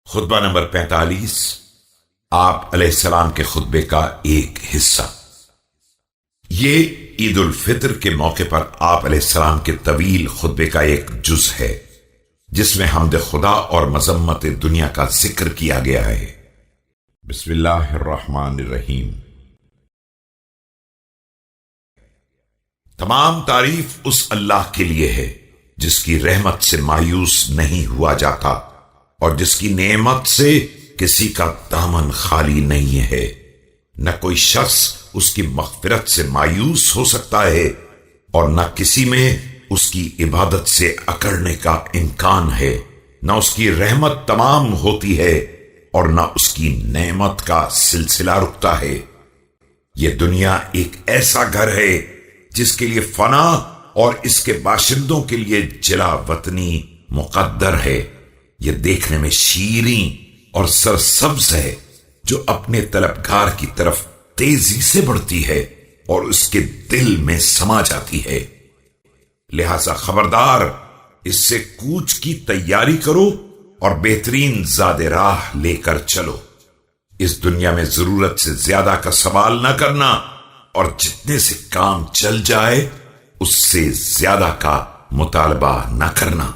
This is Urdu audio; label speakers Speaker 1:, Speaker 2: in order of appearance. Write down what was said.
Speaker 1: خطبہ نمبر 45 آپ علیہ السلام کے خطبے کا ایک حصہ۔ یہ عید الفطر کے موقع پر آپ علیہ السلام کے طویل خطبے کا ایک جز ہے جس میں حمد خدا اور مذمت دنیا کا ذکر کیا گیا ہے۔ بسم اللہ الرحمن الرحیم۔ تمام تعریف اس اللہ کے لیے ہے جس کی رحمت سے مایوس نہیں ہوا جاتا اور جس کی نعمت سے کسی کا دامن خالی نہیں ہے۔ نہ کوئی شخص اس کی مغفرت سے مایوس ہو سکتا ہے اور نہ کسی میں اس کی عبادت سے اکڑنے کا امکان ہے۔ نہ اس کی رحمت تمام ہوتی ہے اور نہ اس کی نعمت کا سلسلہ رکتا ہے۔ یہ دنیا ایک ایسا گھر ہے جس کے لیے فنا اور اس کے باشندوں کے لیے جلا وطنی مقدر ہے۔ یہ دیکھنے میں شیریں اور سرسبز ہے جو اپنے طلبگار کی طرف تیزی سے بڑھتی ہے اور اس کے دل میں سما جاتی ہے۔ لہذا خبردار، اس سے کوچ کی تیاری کرو اور بہترین زاد راہ لے کر چلو۔ اس دنیا میں ضرورت سے زیادہ کا سوال نہ کرنا اور جتنے سے کام چل جائے اس سے زیادہ کا مطالبہ نہ کرنا۔